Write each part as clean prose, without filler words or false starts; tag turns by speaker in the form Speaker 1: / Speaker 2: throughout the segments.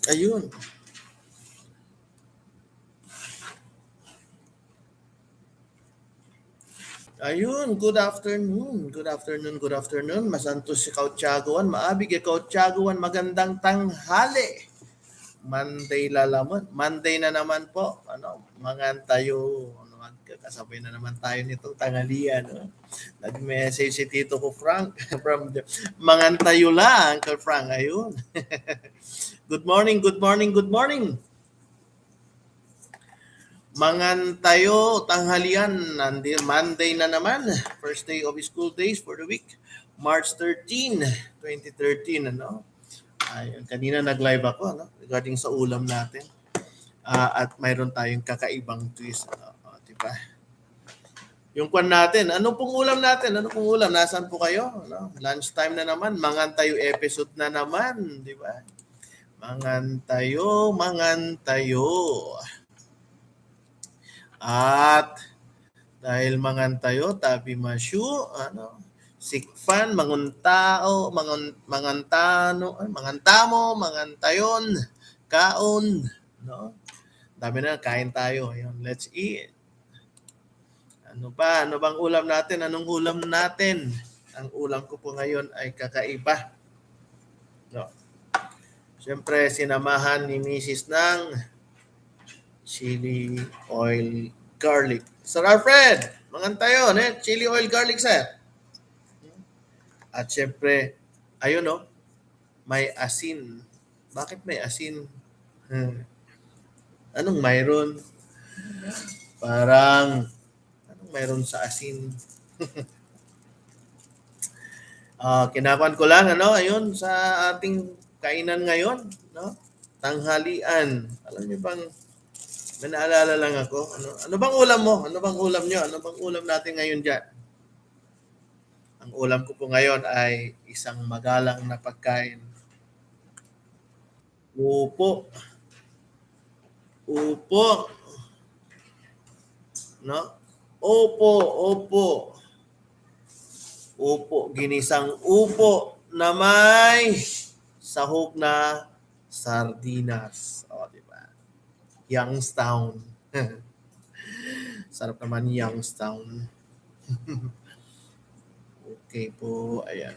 Speaker 1: Ayun. Ayun, good afternoon. Good afternoon, good afternoon. Masantos si Kautyaguan, maabig Kautyaguan, magandang tanghali. Monday lalaman. Monday na naman po. Mangan tayo. Magkakasabay na naman tayo nitong tanghalian. Nag-message si Tito ko Frank from Mangan tayo lang, Uncle Frank. Ayun. Good morning, good morning, good morning. Mangan tayo, tanghalian, Monday na naman. First day of school days for the week. March 13, 2013. Ayun, kanina nag-live ako regarding sa ulam natin. At mayroon tayong kakaibang twist. Diba? Yung kwan natin, anong pong ulam natin? Anong pong ulam? Nasaan po kayo? Lunchtime na naman. Mangan tayo episode na naman. Diba? Mangan tayo, mangan tayo. At dahil mangan tayo, tabi masyu, sikfan, manguntao, mangantano, mangantamo, mangantayon, kaon, no? Dami na, kain tayo. Ayun, let's eat. Ano ba? Ano bang ulam natin? Anong ulam natin? Ang ulam ko po ngayon ay kakaiba. No. Siyempre, sinamahan ni Mrs. ng chili oil garlic. Sir Alfred, mangan tayo, chili oil garlic, sir. At syempre, ayun may asin. Bakit may asin? Anong mayroon? Parang, anong mayroon sa asin? Kinakuan ko lang, ayun, sa ating kainan ngayon, tanghalian. Alam niyo bang, may naalala lang ako. Ano bang ulam mo? Ano bang ulam niyo? Ano bang ulam natin ngayon dyan? Ang ulam ko po ngayon ay isang magalang na pagkain. Upo. Upo. No? Upo. Upo. Ginisang upo na may sahog na sardinas. Diba? Youngstown. Sarap naman Youngstown. Okay po. Ayan.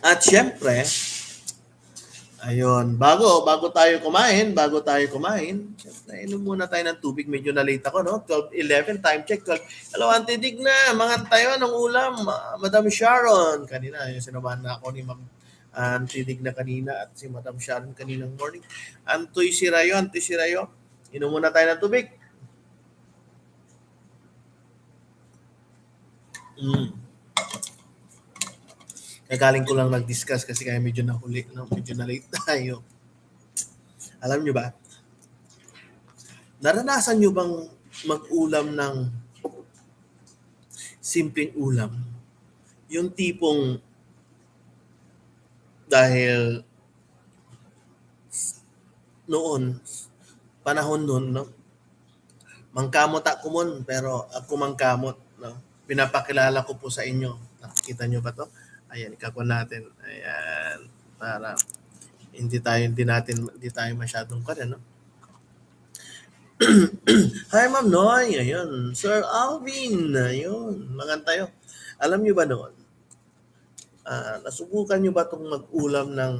Speaker 1: At syempre, ayun, bago tayo kumain, syempre, inom muna tayo ng tubig. Medyo na late ako, 12:11, time check. Hello, Auntie Digna, mga tayo ng ulam. Madam Sharon, kanina, yung sinamahan na ako ni Ma'am Auntie Digna kanina at si Madam Sharon kaninang morning. Antoy Sirayo, inom muna tayo ng tubig. Nagaling ko lang nag-discuss kasi kaya medyo nahuli, medyo na late tayo. Alam nyo ba, naranasan nyo bang mag-ulam ng simpleng ulam? Yung tipong dahil noon, panahon noon, mangkamot ako mon, pero ako mangkamot, pinapakilala ko po sa inyo. Nakikita nyo ba to? Ayan, ikakuha natin. Ayan, para hindi tayo masyadong kanya, Hi, Ma'am Noy. Ayun. Sir Alvin. Ayun. Mangan tayo. Alam nyo ba noon? Nasubukan nyo ba itong mag-ulam ng...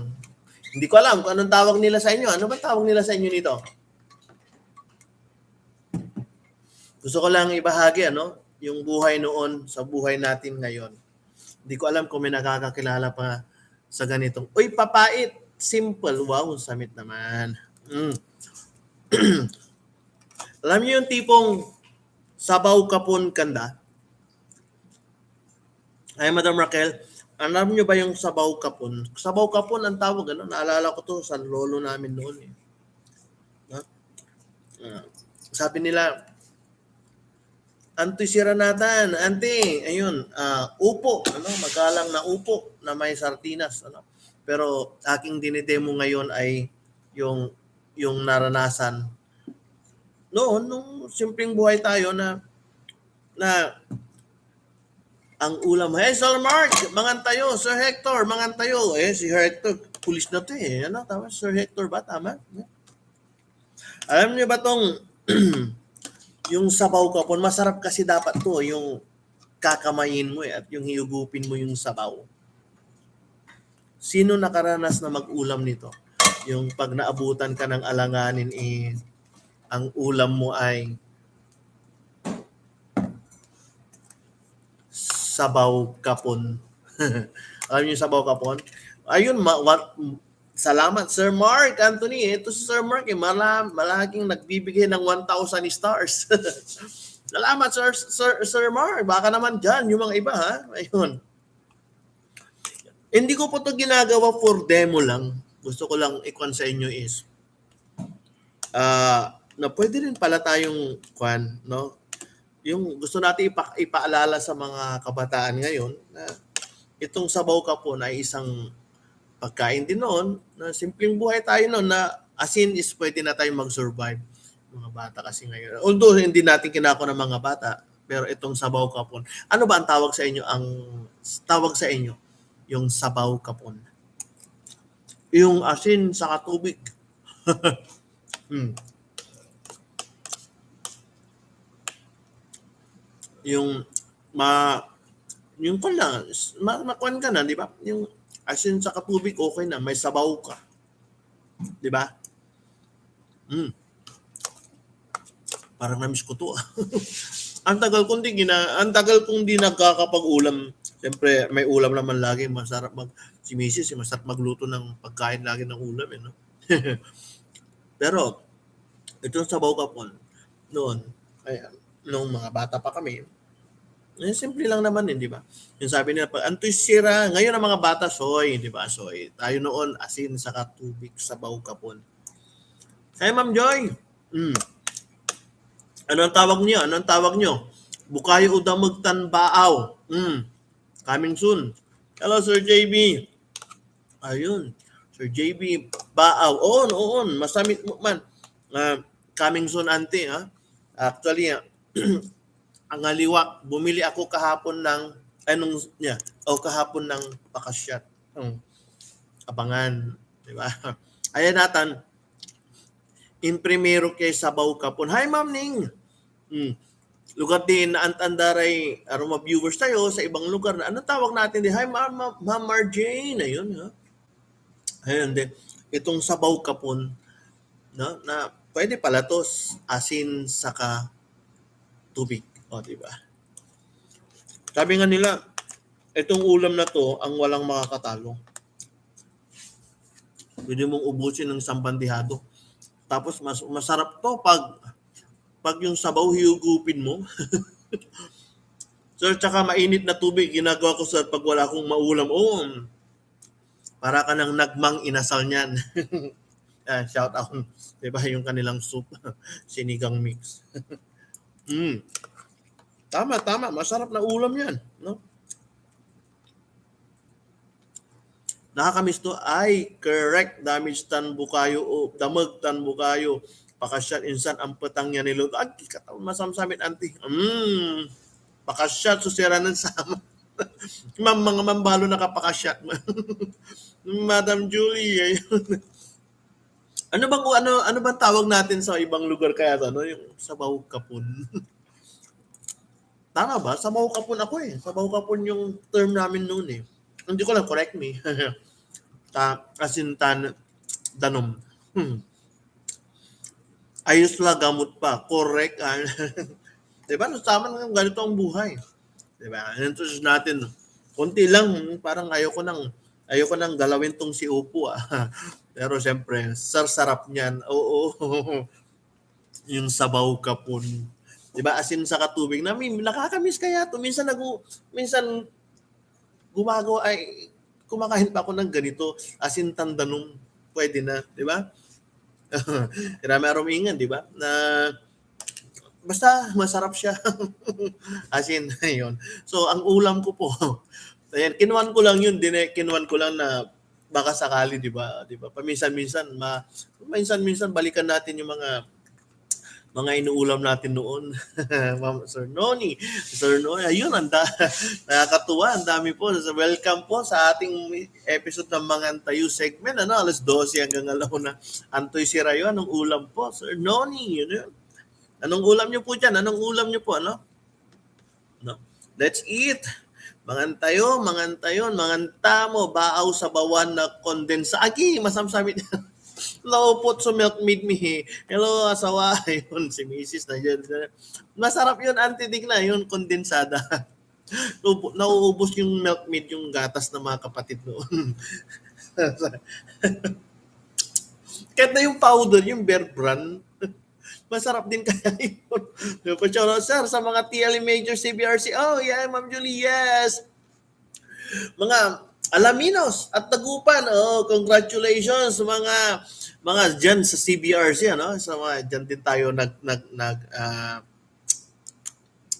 Speaker 1: Hindi ko alam kung anong tawag nila sa inyo. Ano ba tawag nila sa inyo nito? Gusto ko lang ibahagi, yung buhay noon sa buhay natin ngayon. Hindi ko alam kung may nakakakilala pa sa ganitong, uy, papait, simple, wow, samit naman. Alam niyo yung tipong sabaw kapon kanda? Ay, Madam Raquel, alam niyo ba yung sabaw kapon? Sabaw kapon ang tawag, naalala ko to sa lolo namin noon. Sabi nila, Auntie Siranatan, Auntie, ayun, upo, magalang na upo na may sardinas, Pero aking dinidemo ngayon ay yung naranasan noon nung simpleng buhay tayo na Ang ulam. Hey, Sir Mark, mangan tayo. Sir Hector, mangan tayo. Si Hector, pulis na to Ano, tama? Sir Hector ba? Tama? Alam niyo ba tong yung sabaw kapon, masarap kasi dapat to, yung kakamayin mo at yung hiyugupin mo yung sabaw. Sino nakaranas na mag-ulam nito? Yung pag naabutan ka ng alanganin, ang ulam mo ay sabaw kapon. Alam niyo yung sabaw kapon? Ayun, salamat Sir Mark Anthony. Ito si Sir Mark, malaging nagbibigay ng 1,000 stars. Salamat Sir Mark. Baka naman dyan yung mga iba ha. Ayun. Hindi ko po ito ginagawa for demo lang. Gusto ko lang ikwan sa inyo is na pwede rin pala tayong no? Yung gusto natin ipaalala sa mga kabataan ngayon na itong sabaw kapon ay isang pagkain din noon na simpleng buhay tayo noon na asin is pwede na tayong mag-survive. Mga bata kasi ngayon. Although hindi natin kinako ng mga bata, pero itong sabaw kapon. Ano ba ang tawag sa inyo? Ang tawag sa inyo yung sabaw kapon. Yung asin sa tubig. Yung yung pala, makuan ka na, di ba? Yung asin sa tubig, okay na. May sabaw ka. Di ba? Parang na-miss ko to. ang tagal kong di nagkakapag-ulam. Siyempre, may ulam naman lagi. Masarap si Mrs. Masarap magluto ng pagkain lagi ng ulam. No? Pero, itong sabaw kapon, noon, nung mga bata pa kami, simple lang naman di ba? Yung sabi nila, antoy sira, ngayon ang mga bata, soy, di ba? Soy. Tayo noon, asin, saka tubig, sabaw kapon. Hey, Ma'am Joy. Ano ang tawag niyo? Bukayo o damagtan baaw. Coming soon. Hello, Sir JB. Ayun. Sir JB Baaw. Oo. Masamit mo man. Coming soon, auntie. Ha? Actually, ang haliwa, bumili ako kahapon ng kahapon ng pakasyat. Abangan. Diba? Ayan natin. In primero kay sabaw kapon. Hi, Ma'am Ning. Lugar din na antandaray aroma viewers tayo sa ibang lugar na anong tawag natin din? Hi, Ma'am Marjane. Ayun, ha? Ayun din. Itong sabaw kapon, no? Na pwede pala to asin saka tubig. Di ba? Sabi nga nila, itong ulam na to ang walang makakatalo. Pwede mong ubusin ng sampandihado. Tapos masarap to pag yung sabaw hiyugupin mo. Sir, tsaka mainit na tubig ginagawa ko sir pag wala akong maulam. Para ka nang nagmang inasal niyan. Shout out. Diba yung kanilang soup, sinigang mix. Tama. Masarap na ulam yan. No? Nakakamiss to. Ay, correct. Damage tan bukayo o damag tan bukayo. Pakasyat insan ang petang niya nilo. Ay, kataon masamsamit anti. Pakasyat susiranan sama. Mga mambalo nakapakasyat. Madam Julie. ano bang tawag natin sa ibang lugar kaya to? Yung sabaw kapon. Tama ba? Sabaw kapon ako Sabaw kapon yung term namin noon Hindi ko lang, correct me. Asintan danom. Ayos lang gamot pa. Correct. Diba? Tama lang ganito ang buhay. Diba? Interest natin. Konti lang. Parang ayoko nang galawin tong si Upo. Pero siyempre, sarap niyan. Oo. Yung sabaw kapon. Diba? Asin sa katubig. Nakakamiss kaya to. Minsan gumagawa kumakain pa ako ng ganito. Asin tandanong. Pwede na. Diba? Irami-arumingan, di ba? Na basta masarap siya. Asin, yun. So, ang ulam ko po, ayan, kinuwan ko lang yun. Kinuwan ko lang na baka sakali, di ba? Paminsan-minsan, minsan balikan natin yung mga mga inuulam natin noon. Ma'am Sir Noni. Sir Noni, ayun, nakakatuwa. Ang dami po. Welcome po sa ating episode ng Mga Antayo segment. Ano, alas 12 hanggang alauna. Antoy si Rayo, anong ulam po? Sir Noni, yun. Anong ulam niyo po dyan? Anong ulam niyo po? Ano? No? Let's eat. Mangantayo, mangantamo, baaw sa bawan na kondensa. Agi, masamsamit. Laupot sa milk mid me. Hello, asawa. Yun, si Mrs. na yun. Masarap yun, antidigna, yun, kondensada. Nauubos yung milk mid, yung gatas ng mga kapatid noon. Kahit na yung powder, yung Bear Brand, masarap din kaya yun. Sir, sa mga TLE Major CBRC, oh yeah, Ma'am Julie, yes. Mga Alaminos at Tagupan, oh, congratulations mga diyan sa CBRC, ano? Sa mga diyan din tayo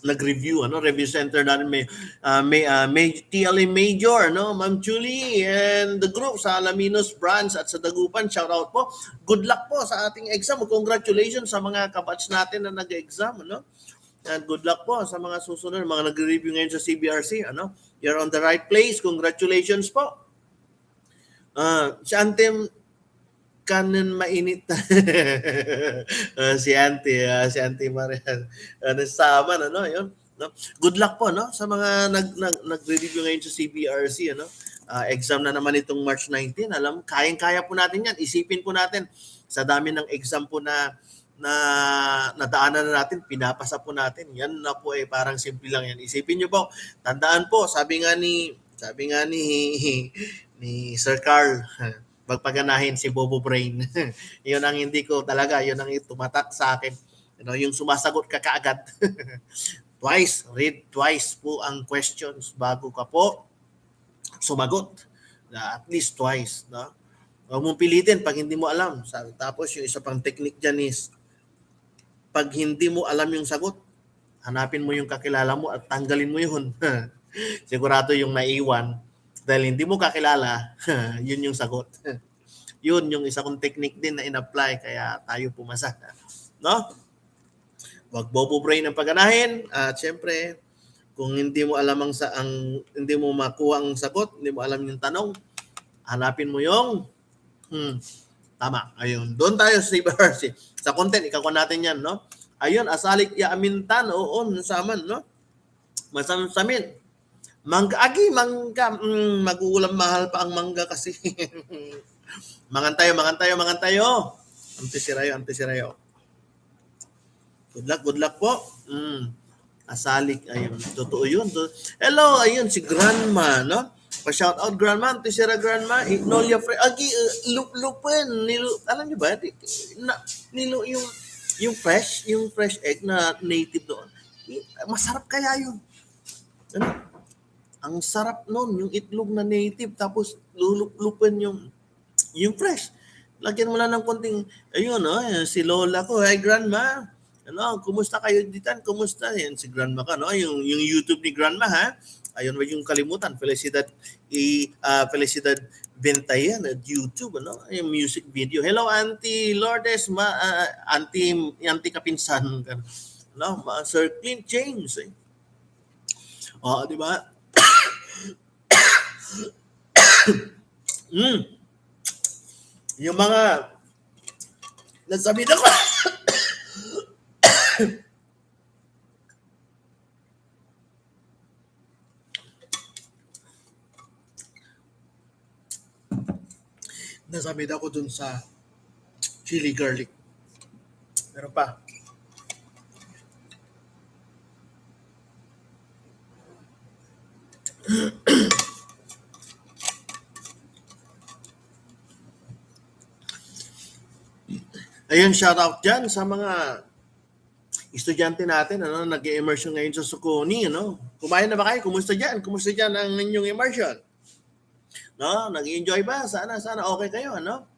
Speaker 1: nag-review, ano, review center natin may TLA Major, no, Ma'am Julie and the group sa Alaminos branch at sa Dagupan. Shout out po. Good luck po sa ating exam. Congratulations sa mga kabatch natin na nag-exam, ano? And good luck po sa mga susunod, mga nag-review ngayon sa CBRC, ano? You're on the right place. Congratulations po. Si Antem kanin mainit. Si Auntie Maria. Nasama na, no? Yun. No? Good luck po, no? Sa mga nag-review ngayon sa CBRC, ano? Exam na naman itong March 19. Alam, kayang-kaya po natin yan. Isipin po natin sa dami ng exam po na nadaanan na natin, pinapasa po natin. Yan na po parang simple lang yan. Isipin niyo po, tandaan po, sabi nga ni Sir Carl, magpaganahin si Bobo Brain. Yun ang hindi ko talaga, yun ang tumatak sa akin. You know, yung sumasagot ka kaagad. Read twice po ang questions bago ka po sumagot. At least twice. No? Huwag mong pilitin pag hindi mo alam. Tapos yung isa pang technique dyan is, pag hindi mo alam yung sagot, hanapin mo yung kakilala mo at tanggalin mo yun. Sigurado yung naiwan. Dahil hindi mo kakilala, yun yung sagot. Yun yung isa kong technique din na in-apply kaya tayo pumasa. No? Wag bobo brain ang pagganahin. At syempre, kung hindi mo alam hindi mo makuha ang sagot, hindi mo alam yung tanong, hanapin mo yung tama. Ayun. Doon tayo sa CBRC. Sa content, ikakuha natin yan, no? Ayun, asalik yaamintan. Oo, nasaman, no? Masamsamin. Mangga. Mag-uulam mahal pa ang mangga kasi. Mangan tayo. Ante si Rayo. Good luck po. Asalik, ayun. Totoo yun. Hello, ayun, si Grandma, no? Pa-shout out Grandma, Tisera Grandma, Ignolia Agi, lupin, alam niyo ba? Yung fresh egg na native doon. Masarap kaya yun. Ano? Ang sarap noon, yung itlog na native, tapos lulupin yung fresh. Lagyan mo lang ng konting, ayun, si Lola ko, hi Grandma. Ano, kumusta kayo ditan? Kumusta? Yan si Grandma ka, no? Yung YouTube ni Grandma, ha? Ayun, wag yung kalimutan. Felicidad Bentayan at YouTube, ano? Yung music video. Hello, Auntie Lourdes, Auntie Kapinsan. No, Sir Clint James. Di ba? Yung mga nasabi na ko. Nasabi ako dun sa chili garlic. Meron pa. Ayun, shout out dyan sa mga estudyante natin, ano, nag-immersion ngayon sa Sukuni, ano. Kumain na ba kayo? Kumusta dyan ang inyong immersion? No, nag-enjoy ba? Sana okay kayo, ano?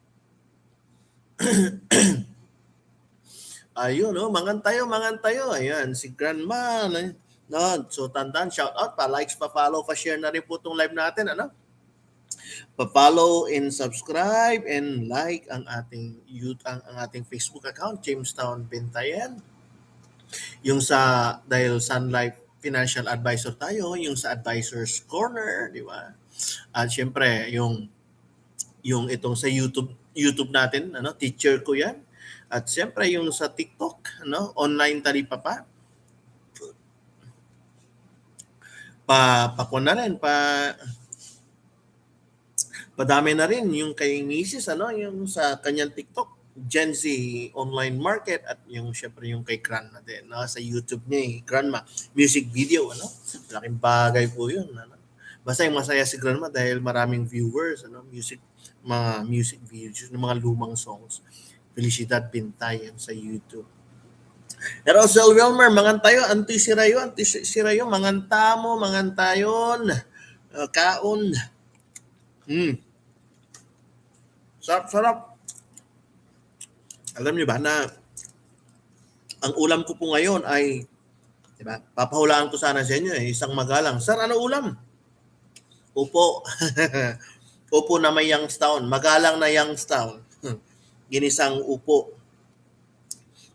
Speaker 1: Ayun, no, mangan tayo. Ayan, si Grandma, no. So tandaan, shout out pa, likes, pa follow, pa share na rin po tong live natin, ano? Pa-follow and subscribe and like ang ating ang ating Facebook account, Jamestown Bintayan. Yung dahil Sun Life Financial Advisor tayo, yung sa Advisors Corner, di ba? At syempre, yung itong sa YouTube natin, teacher ko 'yan. At syempre yung sa TikTok, online talipapa. Pa na rin, padami na rin yung kay Mrs. Yung sa kanyang TikTok, Gen Z Online Market, at yung syempre yung kay Grandma din, sa YouTube niya, Grandma music video, laking bagay po yun, basta yung masaya si Grandma dahil maraming viewers, mga music videos ng mga lumang songs. Felicidad Bintayan sa YouTube. Pero Sir Wilmer, mangantayo, anti sirayo, mangantamo, mangantayon, kaon. Sarap. Alam niyo ba na ang ulam ko po ngayon ay, di ba, papahulaan ko sana sa inyo isang magalang. Sir, ano ulam? Upo. Upo na may Youngstown. Magalang na Youngstown. Ginisang upo.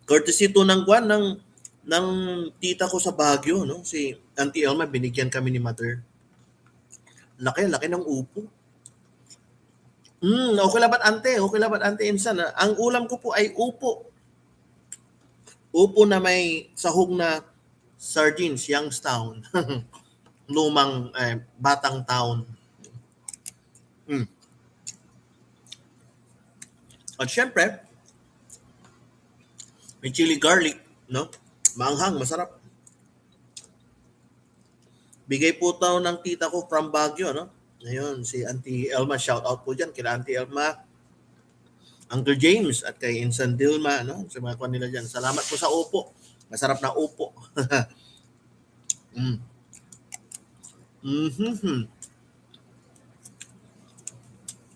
Speaker 1: Courtesy to ng ng tita ko sa Baguio, si Auntie Elma, binigyan kami ni Mother. Laki ng upo. Okay labat ante insan. Ang ulam ko po ay upo. Upo na may sahog na sardines, Youngstown. Lumang batang town. At syempre, may chili garlic, maanghang, masarap. Bigay po tayo ng tita ko from Baguio, Ngayon, si Auntie Elma, shout out po dyan kila Auntie Elma, Uncle James, at kay Insan Dilma, sa mga kwan nila dyan. Salamat po sa upo. Masarap na upo.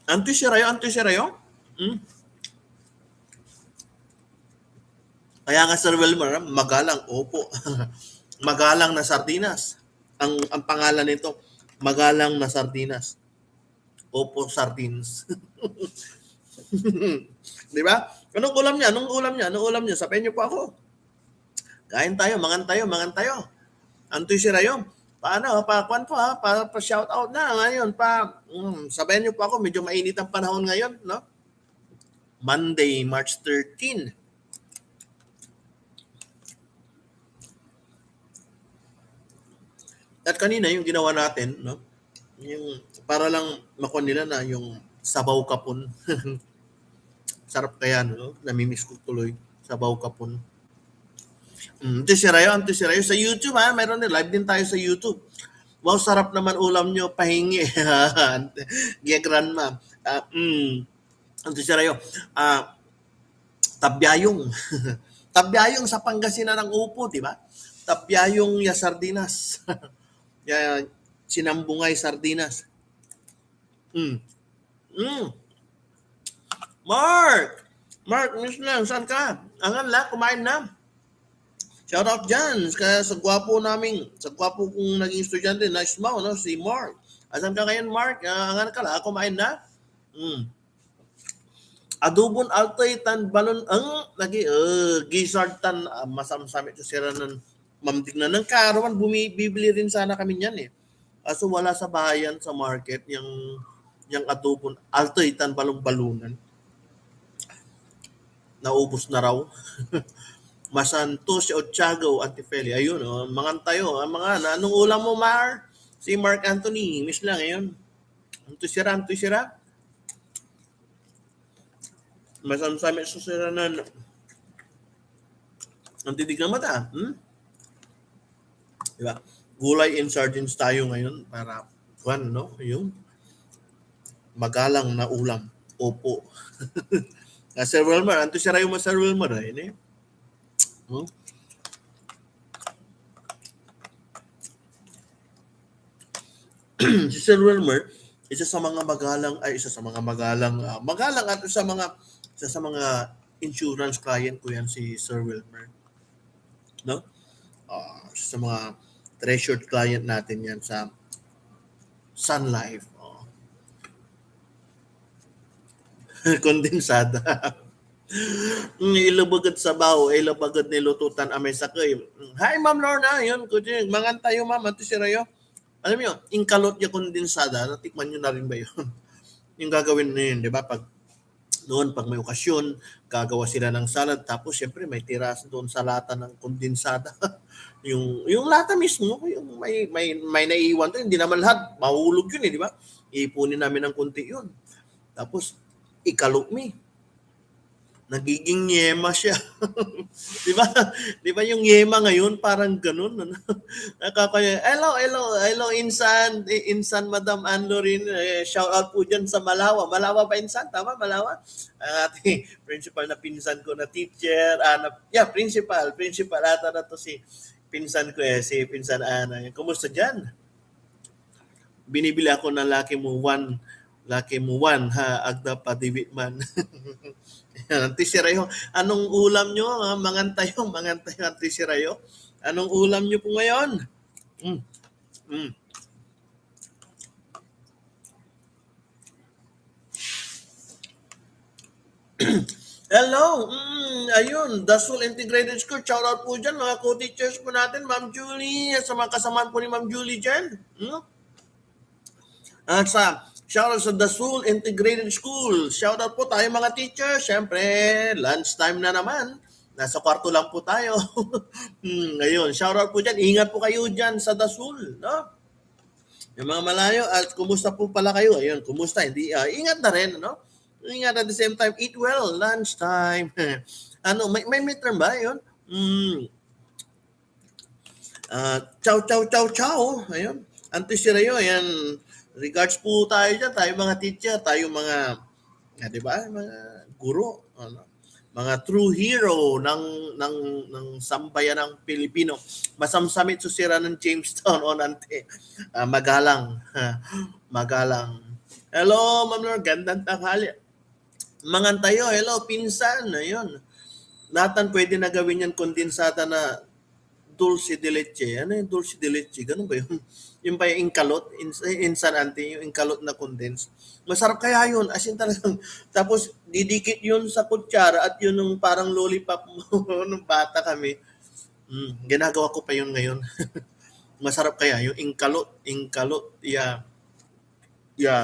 Speaker 1: Anti-sirayo. Kaya nga Sir Wilmer, magalang, opo. Magalang na sardinas. Ang pangalan nito, magalang na sardinas. Opo sardines. Di ba? Anong ulam niya? Sabihin niyo po ako. Kain tayo, mangan tayo. Anti-sirayo. Paano? Pa-shout out na ngayon. Sabihin niyo po ako, medyo mainit ang panahon ngayon, Monday, March 13. At kanina yung ginawa natin, yung para lang makuha nila na yung sabaw kapon. Sarap kaya, namimiss ko tuloy, sabaw kapon. Anti-sirayo sa YouTube, meron din, live din tayo sa YouTube. Wow, sarap naman ulam nyo, pahingi. Gia Grandma. Anti-sirayo. Tabyayong. Tabyayong sa Pangasinan ng upo, di ba? Tabyayong ya sardinas. Sinambungay sardinas. Mark, miss lang, saan ka? Angan la, kumain na. Shout out dyan, kaya sa gwapo kong naging estudyante, nice mo, si Mark. Asan ka ngayon, Mark? Angan ka la, kumain na? Adobon altoy tan balon gisard tan masamsami to sira ng mamdignan ng karawan, bibili rin sana kami niyan Kaso wala sa bayan sa market yung adobon altoy tan balong-balunan. Naubos na raw. Masanto si Otiago Antifeli. Ayun, mangan tayo. Mga anong ulam mo, Mar? Si Mark Anthony. Miss lang ngayon. Anto sira. Masamsami sa sira na ang titig ng mata. Diba? Gulay and sardines tayo ngayon para yung magalang na ulam. Opo. Sir Wilmer, anto siya rayo mo Sir Wilmer, Si Sir Wilmer, isa sa mga magalang at isa sa mga insurance client ko yan si Sir Wilmer. Sa mga treasured client natin yan sa Sun Life. Kondensada. Ilubagad sa baho, ilubagad nilututan amay sakay. Hi, Ma'am Lorna. Yun, kundi, mangan tayo, ma'am. Ito si Rayo. Alam niyo, inkalot niya kondensada, natikman niyo na rin ba yun? Yung gagawin na yun, di ba? Pag may okasyon, gagawa sila ng salad. Tapos, syempre, may tira doon sa lata ng kondensada. yung lata mismo, yung may naiiwan to, hindi naman lahat. Mahulog yun di ba? Ipunin namin ng konti yun. Tapos, ikalot me. Nagiging yema siya. Di ba? Di ba yung yema ngayon parang ganun, ano? Nakakaya. Hello, Insan Madam Anlorin. Shout out po dyan sa Malawa. Malawa ba, Insan? Tama, Malawa? Ang ating principal na pinsan ko na teacher. Principal ata na to si pinsan ko si Pinsan Ana. Kumusta dyan? Binibili ako ng Lucky mo one, ha, agda pa David man. Antisirayo. Anong ulam nyo? Mangantayo, antisirayo. Anong ulam nyo po ngayon? Mm. Mm. Hello! Ayun, Dasul Integrated School. Shout out po dyan, mga co-teachers po natin, Ma'am Julie, sa mga kasamaan po ni Ma'am Julie dyan. At shout out sa Dasul Integrated School. Shout out po tayo mga teachers. Siyempre, lunchtime na naman. Nasa kwarto lang po tayo. Ngayon, shout out po dyan. Ingat po kayo dyan sa Dasul. No? Yung mga malayo, at kumusta po pala kayo? Ayun, kumusta? Hindi, ingat na rin. No? Ingat at the same time. Eat well. Lunchtime. May term ba yun? Ciao. Ayun. Antisirayo. Ayan. Regards po tayo dyan, tayo mga teacher, tayo mga, di ba, mga guro, mga true hero ng sambayan ng Pilipino. Masamsamit susira ng Jamestown o nante. Magalang. Hello, Ma'am Lord, gandang tanghali. Mangan tayo, hello, pinsan, ayun. Lahat pwede na gawin yan kondensada na dulce de leche. Ano yung dulce de leche? Ganun ba yun? Yung ba yung inkalot? Insan ante, yung inkalot na condense. Masarap kaya yun. As in talagang, tapos didikit yun sa kutsara at yun yung parang lollipop mo nung bata kami. Ginagawa ko pa yun ngayon. Masarap kaya yung inkalot,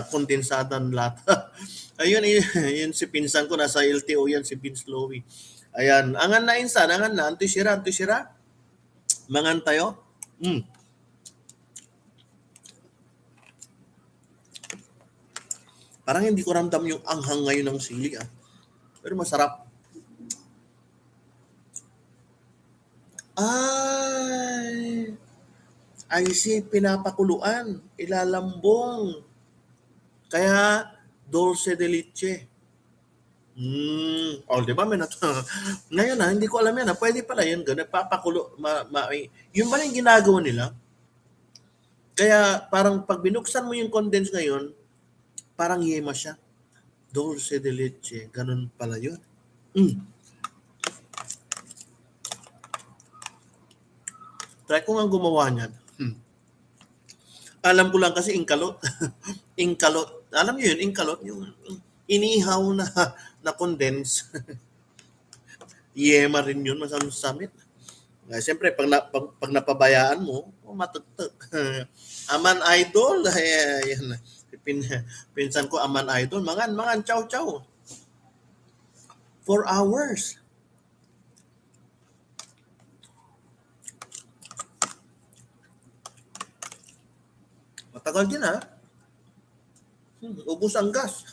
Speaker 1: kondensada ng lata. Ayun, yun si pinsan ko, nasa LTO yan, si Vince Lowy. Ayan, angan na insan, angan na, antisira. Mangan tayo. Parang hindi ko ramdam yung anghang ngayon ng sili. Pero masarap. I see, pinapakuluan. Ilalambong. Kaya, dulce de leche. Di ba? Ngayon hindi ko alam yan. Pwede pala yun. Papakulo. Yun ba yung ginagawa nila? Kaya parang pag binuksan mo yung condense ngayon, parang yema siya. Dulce de leche. Ganun pala yun. Try ko nga gumawa niyan. Alam ko lang kasi inkalot. Inkalot. Alam niyo yun, inkalot. Yung inihaw na condense. Yema rin yun, masamit. Siyempre, pag napabayaan mo, matugtog. Aman Idol, yan. Pinsan ko, Aman Idol, mangan, chow. 4 hours. Matagal din ubus ang gas.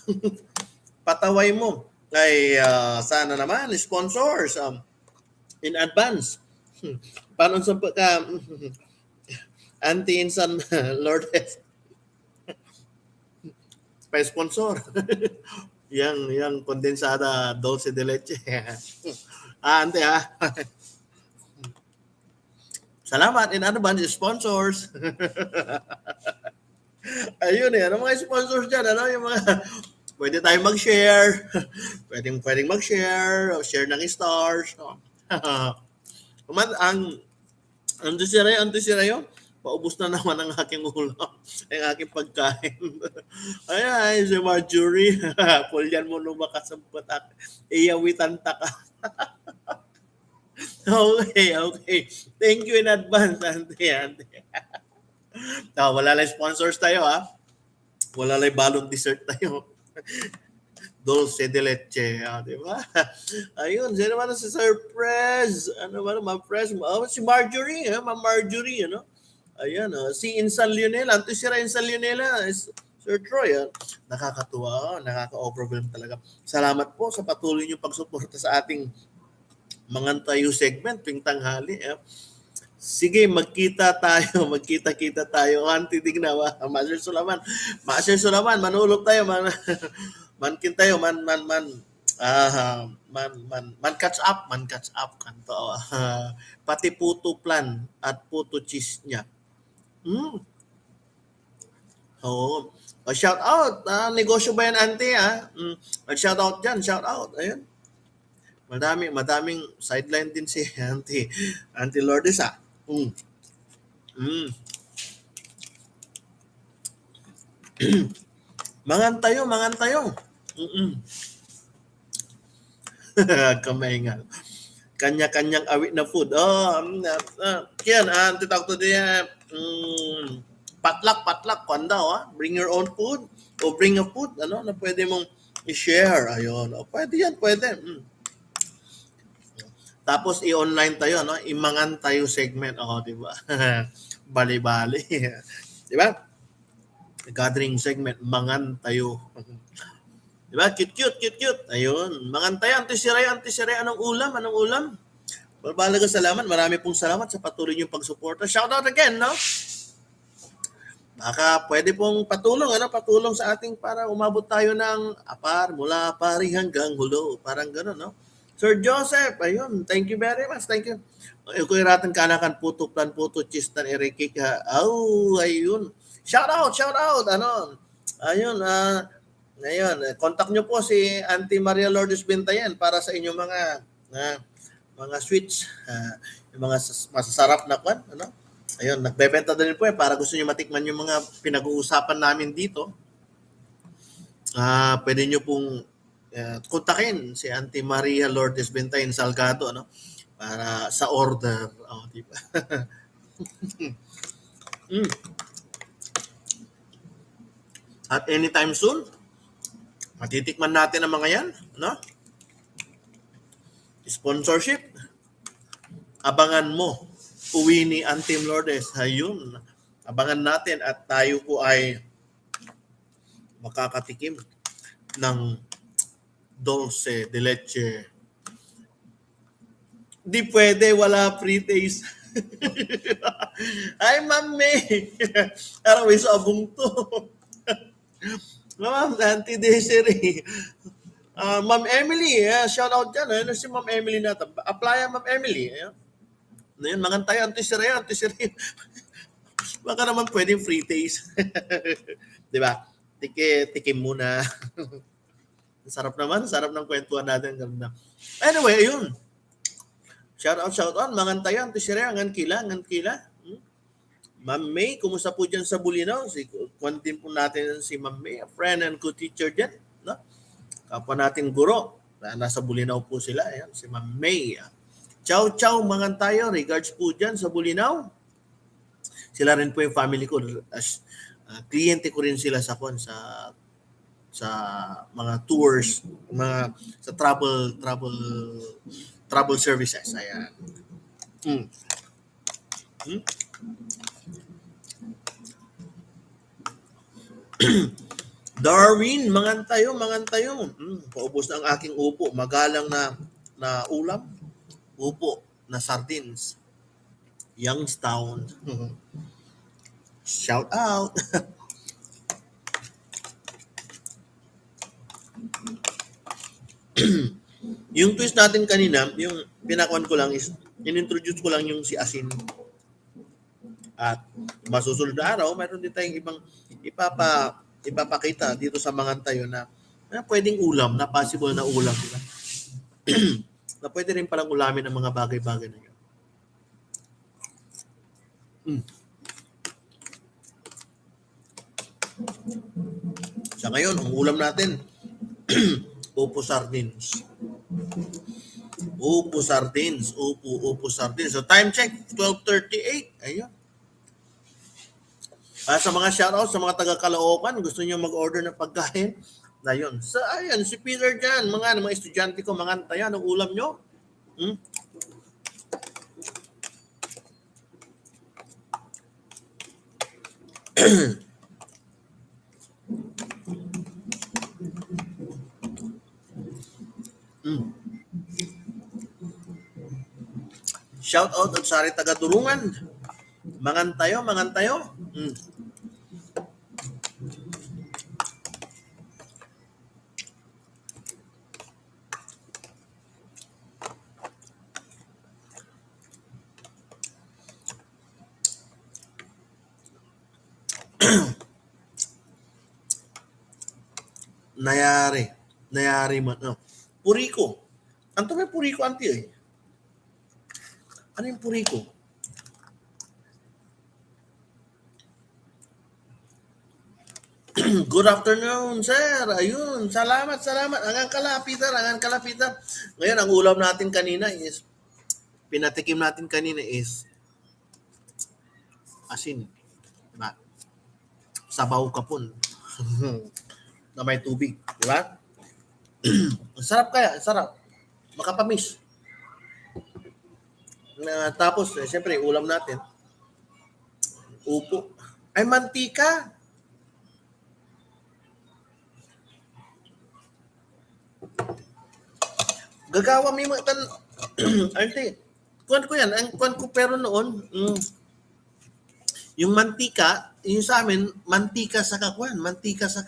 Speaker 1: Pataway mo. Ay, sana naman, sponsors in advance. Paano sa ka anti-insan Lourdes? Pa-sponsor. yang kondensada dulce de leche. Ante Salamat in advance sponsors. Ayun ano mga sponsors dyan, yung mga pwede tayong mag-share. Pwedeng mag-share, o share ng stars. Ang antisirayo, Paubos na naman ang aking ulam, ang aking pagkain. Ay, si Marjorie, pulyan mo lumakasampot ako. Iyawitan ta ka. Okay, okay. Thank you in advance, Auntie. Auntie. Wala lang sponsors tayo, ha? Wala lang balon dessert tayo. Dulce de leche, di ba? Ayun, sino naman si Surprise? Ano ba, Ma'am Press? Oh, si Marjorie, Ma'am Marjorie, ano? Ayan, si Insan Leonela, anto si Insan Leonela, Sir Troy, nakakatuwa, nakaka-overwhelm talaga. Salamat po sa patuloy niyong pagsuporta sa ating mga tayo segment tuwing tanghali. Sige, magkita tayo, magkita-kita tayo. Auntie Digna, Master Sulaman. Master Sulaman, manulog tayo, mankin tayo, man catch up kanto. Pati puto plan at puto cheese niya. Oo. Shout out, negosyo ba yan, Auntie, shout out diyan, shout out. Ayun. Madaming sideline din si Auntie Lourdes, Mm. Mm. Mangan tayo. Kamaingal. Kanya-kanyang awit na food. Yan, titawag to diyan, patlak, kwanda, bring your own food o bring a food, na pwede mong i-share. Ayun. Pwede yan, pwede. Tapos i-online tayo, imangan tayo segment. Di ba? Bali-bali. Di ba? Gathering segment, mangan tayo. Di ba? Cute. Ayun. Mangan tayo, anti-siray, anong ulam? Balaga salamat. Marami pong salamat sa patuloy niyong pagsuporta. Shout out again, no? Baka pwede pong patulong sa ating para umabot tayo ng mula pari hanggang hulo. Parang gano'n, no? Sir Joseph, ayun, thank you very much. Thank you. Kung iratan kanakan puto plan, puto chistan, erikik, ayun. Shout out, ayun, ngayon, contact nyo po si Auntie Maria Lourdes Bintayan para sa inyong mga sweets, yung mga masasarap na kwan, Ayun, nagbebenta din po para gusto niyo matikman yung mga pinag-uusapan namin dito. Pwede niyo pong kontakin si Auntie Maria Lourdes Bintayan Salgado, para sa order. Di ba? At anytime soon, matitikman natin ang mga yan, Sponsorship. Abangan mo. Uwi ni Auntie Lourdes. Ayun. Abangan natin at tayo po ay makakatikim ng dulce de leche. Di pwede, wala free taste. Ay, Ma'am May. Parang may sabong to. Ma'am, Auntie Desiree. Ma'am Emily, shout out dyan. Si Ma'am Emily natin. Apply Ma'am Emily. Ngayon, mangan tayo, Auntie Siree. Baka naman pwedeng free taste. Di ba? Tikim muna. Sarap ng kwentuhan natin. Anyway, ayun. Shout out. Mangan tayo, Auntie Siree. Ngan kila. Ma'am May, kumusta po dyan sa Bulinaw? Kwantin po natin si Ma'am May, a friend and co-teacher dyan. Kapwa natin guro. Nasa Bulinaw po sila. Ayan, si Ma'am May. Ciao, mangan tayo. Regards po dyan sa Bulinaw. Sila rin po yung family ko. Kliyente ko rin sila sa mga tours, sa travel services. Ayan. Darwin, mangan tayo. Paubos na ang aking upo. Magalang na ulam. Upo na sardines. Youngstown. Shout out. Yung twist natin kanina, yung pinakuan ko lang is, in-introduce ko lang yung si Asin. At masusunod na araw, mayroon din tayong ibang ipapakita dito sa mga tayo na pwedeng ulam, na possible na ulam. Diba? Na pwede rin palang ulamin ng mga bagay-bagay na yun. Sa ngayon, ang ulam natin, Opo sardines. Opo sardines. Opo sardines. So time check, 12:38. Ayun. Sa mga shoutout sa mga taga Caloocan, gusto niyo mag-order ng pagkain? Ayun. Ayun, si Peter dyan, mga estudyante ko, mga antaya, anong ulam nyo? Hmm? Hmm. Shout out at sari taga Durungan. Mangantayo. Hmm. Nayari. Nayari man. No. Puriko. Anto may puriko, anti eh. Ano yung puriko? Good afternoon, sir. Ayun, salamat. Angan kalapitan. Ngayon, ang ulam natin kanina is, pinatikim natin kanina is, asin. Diba? Sabaw kapon. Na may tubig. Diba? Sarap kaya, sarap. Makapamis. Tapos, siyempre, ulam natin. Upo. Ay, mantika. Gagawa may mga arte. Kuwan ko yan. Ang kuwan ko pero noon, yung mantika, yung sa amin, mantika sa kakuan, mantika sa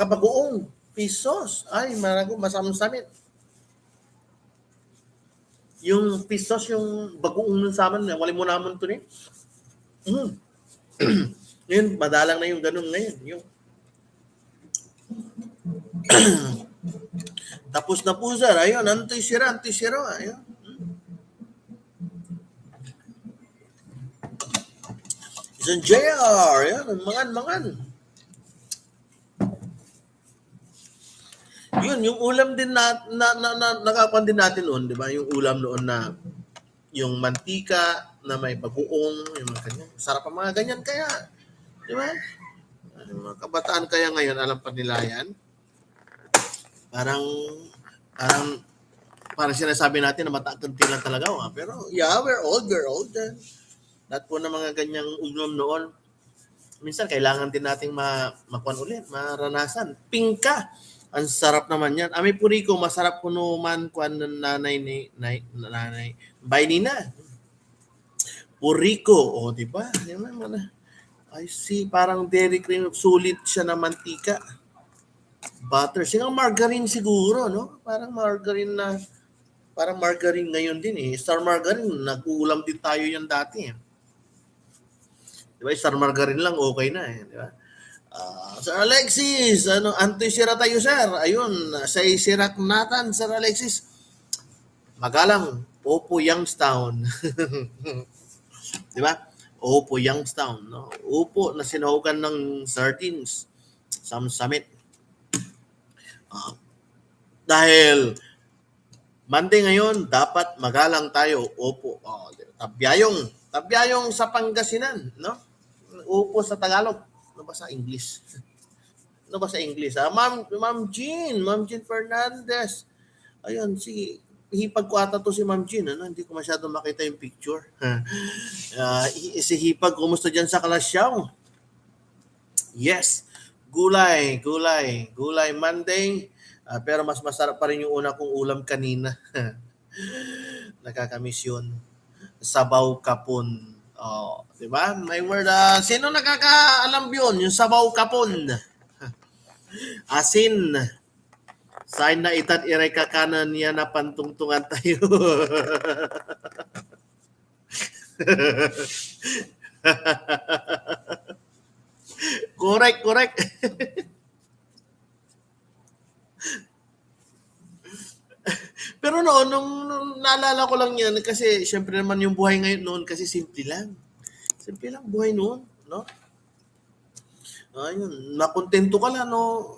Speaker 1: bagoong pisos. Ay, masamang sa amin. Yung pisos, yung bagoong nun sa amin, wala mo naman to ni. Ngayon, madalang na yung ganun ngayon. Yung tapos na po, sir. Ayun, antoy sira. Ayun. Isang JR. Ayun, mangan. Yun, yung ulam din nakakuan din natin noon, di ba? Yung ulam noon na yung mantika na may bagoong, yung mga ganyan. Sarap ang mga ganyan kaya. Di ba? Yung mga kabataan kaya ngayon, alam pa nila yan. Parang sinasabi natin na matakanti lang talaga. Pero yeah, we're old. Lahat po ng mga ganyang ulam noon. Minsan kailangan din nating makuan ulit, maranasan. Pingka. Ang sarap naman yan. Ami puriko, masarap ko naman kuan ng nanay. Bay nina. Puriko. O, di ba? Yan naman. I see, parang dairy cream. Sulit siya na mantika. Butter. Sigang margarine siguro, no? Parang margarine ngayon din eh. Star margarine, nag-uulam din tayo yan dati eh. Di ba? Star margarine lang, okay na eh. Di ba? Sir Alexis, anti-sira tayo, sir. Ayun, sa isirak natan, Sir Alexis. Magalang, Opo Youngstown. Di ba? Opo Youngstown. No? Opo na sinuhugan ng sardines. Summit. Dahil Monday ngayon, dapat magalang tayo. Opo. Tabyayong sa Pangasinan. No? Opo sa Tagalog. Ano ba sa English? Ma'am Jean Fernandez. Ayun, hipag ko ata to si Ma'am Jean. Hindi ko masyado makita yung picture. Si hipag, kumusta dyan sa Kalasyaw? Yes. Gulay Monday. Pero mas masarap pa rin yung una kong ulam kanina. Nakakamiss yun. Sabaw kapon. Di ba? May word, sino nakakaalam yun? Yung sabaw kapon. Asin. Sign na itat iray kakanan niya na pantungtungan tayo. Correct. Pero noon, nung naalala ko lang yan, kasi syempre naman yung buhay ngayon noon kasi simple lang. Simple lang buhay noon, no? Ayun, nakontento ka lang, no?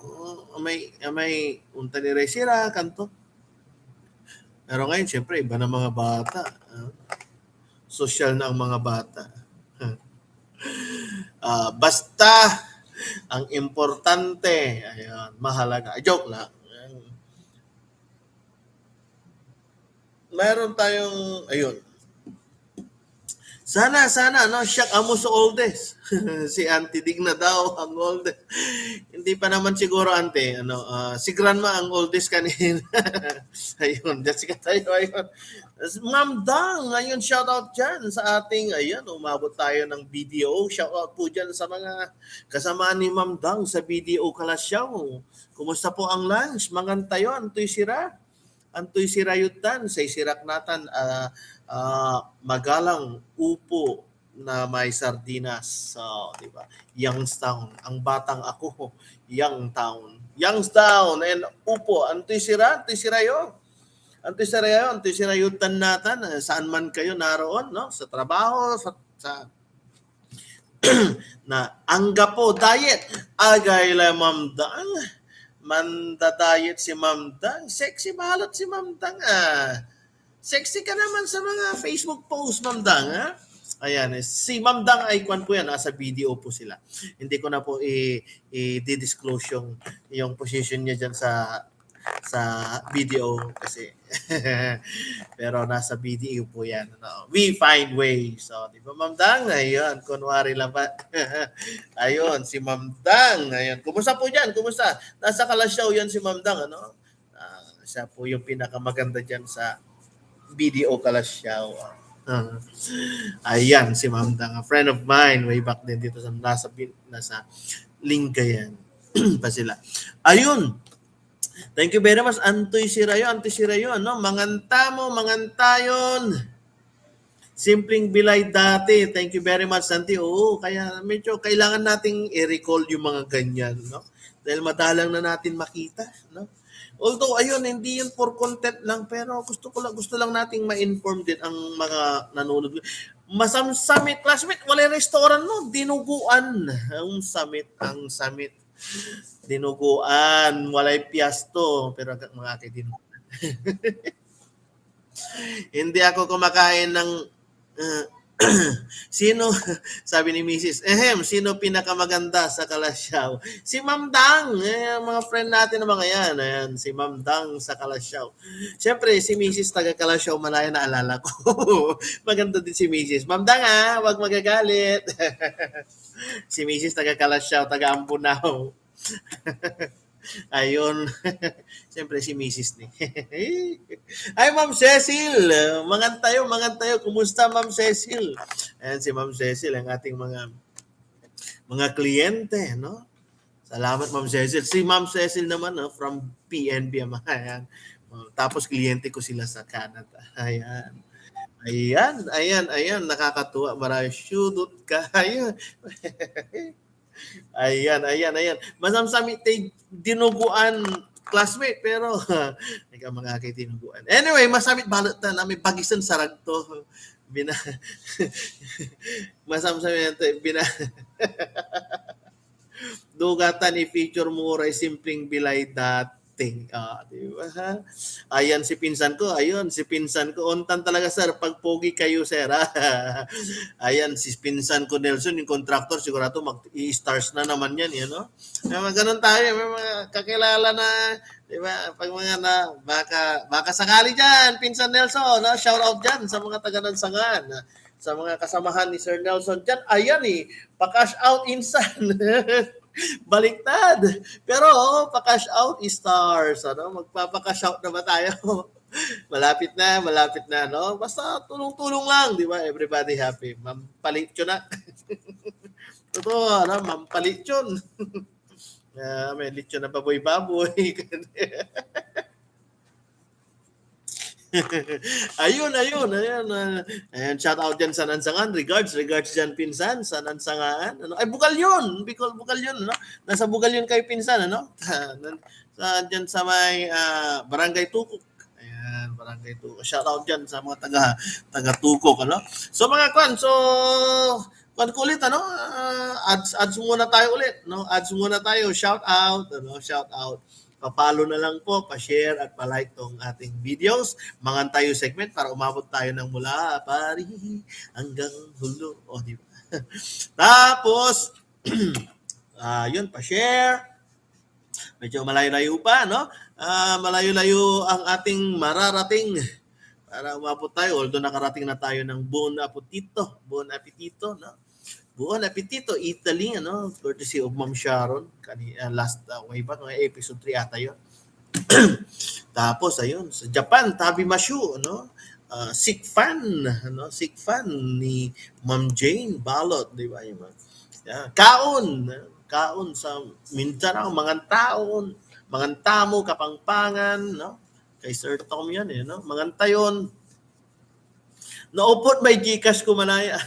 Speaker 1: May unta ni Resira, kanto. Pero ngayon, syempre, iba na mga bata. Social na ang mga bata. Basta, ang importante, ayun, mahalaga. Joke lang. Meron tayong, ayun, sana, no? Siyak amo sa oldest. Si Auntie Digna daw ang oldest. Hindi pa naman siguro, Auntie. Si Grandma ang oldest kanina. Ayun, Jessica tayo, ayun. Ma'am Dang, ayun, shout out dyan sa ating, ayun, umabot tayo ng BDO. Shout out po dyan sa mga kasamaan ni Ma'am Dang sa BDO Kalasyaw. Kumusta po ang lunch? Mangantayo, antoy sira? Antoy sirayutan, sa isirak natan, magalang upo na may sardinas. So, di ba? Youngstown. Ang batang ako, Youngstown. Youngstown and upo. Antoy sira? Antoy sirayo? Antoy sirayo? Antoy sirayutan natin. Saan man kayo naroon, no? Sa trabaho, sa na angga po diet agay la Ma'am Dang manda diet si Ma'am Dang sexy balot si Ma'am Dang sexy ka naman sa mga Facebook post Ma'am Dang ayan si Ma'am Dang ay kwan po yan nasa video po sila hindi ko na po i-disclose yung position niya dyan sa video kasi pero nasa BDO po yan. No? We find ways. So, di ba Ma'am Dang? Ayun, kunwari lang pa. Ayun, si Ma'am Dang. Ayun. Kumusta po dyan? Kumusta? Nasa Kalasyaw yan si Ma'am Dang. Ano? Siya po yung pinakamaganda dyan sa BDO Kalasyaw. Ayan, si Ma'am Dang. A friend of mine way back then dito sa nasa Lingayen pa sila. Ayun, thank you very much. Antoy Sirayo, no? Mangantayon. Simpleng bilay dati. Thank you very much, Santi. Oo, kaya medyo kailangan nating i-recall yung mga ganyan, no? Dahil madalang na natin makita, no? Although, ayun, hindi yun for content lang, pero gusto lang nating ma-inform din ang mga nanonood. Masamsamit, classmate, wala restaurant, no? Dinuguan. Ang summit. Dinuguan, walay piyasto, pero mga akin dinuguan. Hindi ako kumakain ng sino, sabi ni Mrs. Sino pinakamaganda sa Kalasyaw? Si Ma'am Dang, mga friend natin na mga yan. Ayan, si Ma'am Dang sa Kalasyaw. Siyempre, si Mrs. taga Kalasyaw, malaya na alala ko. Maganda din si Mrs. Ma'am Dang wag magagalit. Si Mrs. taga Kalasyaw, taga Ambunaw. Ayun. Siyempre si Mrs. ni. Ay, Ma'am Cecil. Mangantayo. Kumusta, Ma'am Cecil? Ayan si Ma'am Cecil, ang ating mga kliyente, no? Salamat, Ma'am Cecil. Si Ma'am Cecil naman, no, from PNB. Ayan. Tapos kliyente ko sila sa Canada. Ayan. Nakakatuwa. Marami. Shoot ka. Ayan. Masamsami tay dinuguan classmate pero mga kay dinuguan. Anyway, masamit balot na may pagisan sarag to. Masamsami dugatan i-feature mo ray simpleng bilay dating. Di ba? Ayan si pinsan ko. Untan talaga sir, pag pogi kayo sir. Ayan si pinsan ko Nelson, yung contractor, sigurado mag-i-stars na naman yan, no? May mga ganun tayo, may mga kakilala na, di ba? Pag mga baka sakali dyan, pinsan Nelson, no? Shout out dyan sa mga taga-Nansangan, sa mga kasamahan ni Sir Nelson dyan. Ayan pa-cash out insan. Baliktad. Pero pa-cash out is stars. Ano? Magpapa-cash out na ba tayo? malapit na, no? Basta tulong-tulong lang, di ba? Everybody happy. Mampalit yun na. Totoo, ano? Mampalit yun. May lechon na baboy-baboy. ayun. Ayan, shout out dyan sa Nansangan. Regards dyan, pinsan, sa Nansangaan. Ay, Bukal yun, no? Nasa Bukal yun kayo, pinsan, ano? Dyan sa may Barangay Tukok. Ayan, Barangay Tukok. Shout out dyan sa mga taga Tukok, ano? So, mga kwan, Kuan ko ulit, ano, ads muna tayo ulit, no? Ads muna tayo, shout out, ano, shout out. Pa-follow na lang po, pa-share at pa-like tong ating videos. Mangan tayo segment para umabot tayo ng mula Paris hanggang hulo. O, di ba? Tapos, yun, pa-share. Medyo malayo-layo pa, no? Malayo-layo ang ating mararating para umabot tayo. Although nakarating na tayo ng Buon Appetito. Buon Appetito, no? Buon Appetito, Italy, ano? Courtesy of Ma'am Sharon. Last, way back, episode 3 ata yun. Tapos, ayun, sa Japan, Tabimashu, ano? Sikfan, ano? Sikfan ni Ma'am Jane Balot, di ba? Kaon, kaon sa Mindanao, mga taon, mga tamo, kapangpangan, no? Kay Sir Tom yan, eh, no? Mga tayon, naupot may Gcash ko manaya.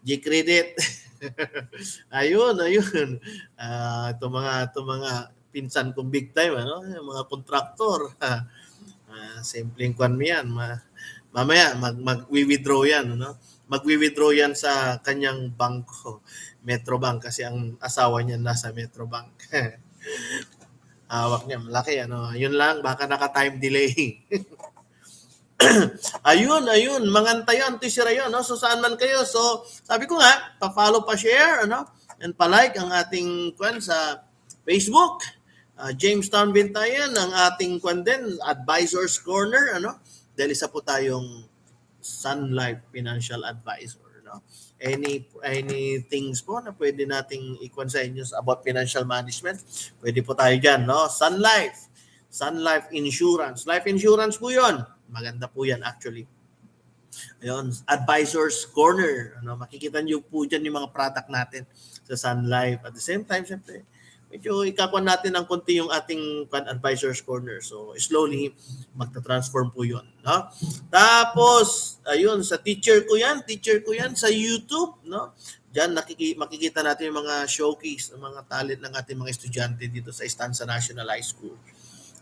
Speaker 1: G-credit. ayun. Ito mga pinsan kong big time, ano? Mga kontraktor. Simpleng kwan mo yan. Mamaya, mag-withdraw yan, ano? Mag-withdraw yan sa kanyang bangko, Metrobank, kasi ang asawa niya nasa Metrobank. Hawak niya, malaki, ano? Yun lang, baka naka-time delay. ayun, mangantayan, tisira yun, no? So, saan man kayo. So, sabi ko nga, pa-follow, pa-share, ano? And pa-like ang ating kwan sa Facebook. Jamestown Bintayan, ang ating kwan din, Advisors Corner, ano? Dahil isa po tayong Sun Life Financial Advisor, no? Any things po na pwede nating ikwan sa inyo about financial management, pwede po tayo dyan, no? Sun Life Insurance. Life insurance po yun. Maganda po yan actually. Ayun, Advisors Corner. Ano, makikita niyo po dyan yung mga product natin sa Sun Life. At the same time, syempre, medyo ikakuan natin ng konti yung ating Advisors Corner. So, slowly, magta-transform po yun. No? Tapos, ayun, sa teacher ko yan sa YouTube. No? Diyan, makikita natin yung mga showcase ng mga talent ng ating mga estudyante dito sa Stanza National High School.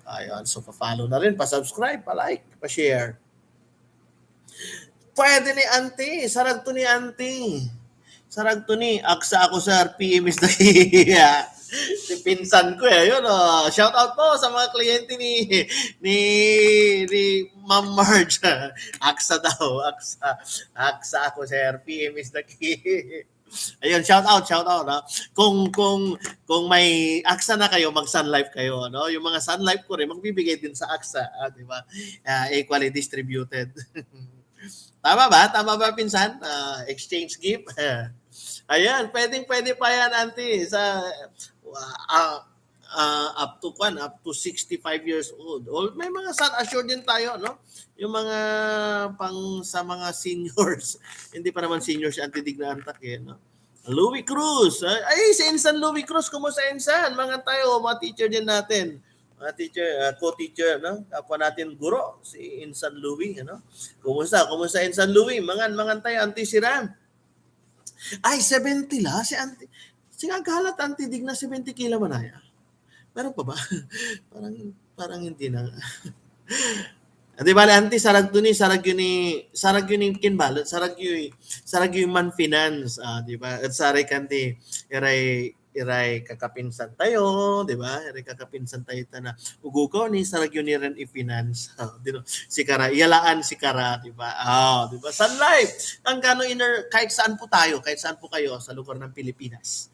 Speaker 1: Ayun, so pa-follow na rin, pa-subscribe, pa-like, pa-share. Pwede ni Auntie, sarag to ni Auntie. Sarag to ni, aksa ako sa PM is the si pinsan ko eh. Yun, oh. Shout out po sa mga kliyente ni Ma'am Marge. Aksa daw, aksa ako sir, PM is the key. Ayun, shout out. No? Kung may AXA na kayo, mag-Sun Life kayo, no? Yung mga Sun Life ko rin magbibigay din sa AXA, di ba? Equally distributed. Tama ba pinsan? Exchange gift. Ayan, pwede pa yan, Auntie, sa up to 65 years old. May mga sun assured din tayo, no? Yung mga sa mga seniors. Hindi pa naman seniors si Auntie Digna Antak, eh, no? Louie Cruz. Ay, si Insan Louie Cruz. Kumusta, Insan? Mga tayo, mga teacher din natin. Mga teacher, co-teacher, no? Kapwa natin guro, si Insan Louie, ano? Kumusta Insan Louie? Mangan tayo, Auntie Siran. Ay, 70 la? Si Auntie. Sigagalat, Auntie Digna, 70 kila manaya. Meron pa ba? parang hindi na. Di ba, Auntie, sarag yun kinbalot, sarag yun man finance, di ba? At saray kanti, iray kakapinsan tayo, di ba? Iray kakapinsan tayo na uguko ni sarag yun rin i-finance. Si Kara, iyalaan si Kara, di ba? Di ba? Sun Life, ang kano kahit saan po kayo sa lugar ng Pilipinas,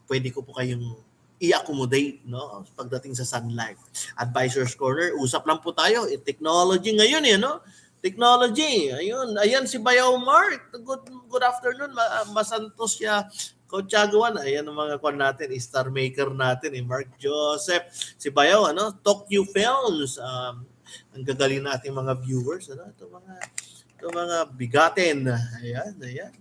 Speaker 1: pwede ko po kayong i-accommodate, no, pagdating sa Sun Life. Advisors Corner, usap lang po tayo. Technology ngayon, no? Technology. Ayan si Bayaw Mark. Good afternoon. Masantos siya. Coachagawan. Ayan ang mga kwan natin, star maker natin, Mark Joseph. Si Bayaw, ano? Tokyo Films. Ang gagaling nating mga viewers, ano? Ito mga bigatin. Ayan.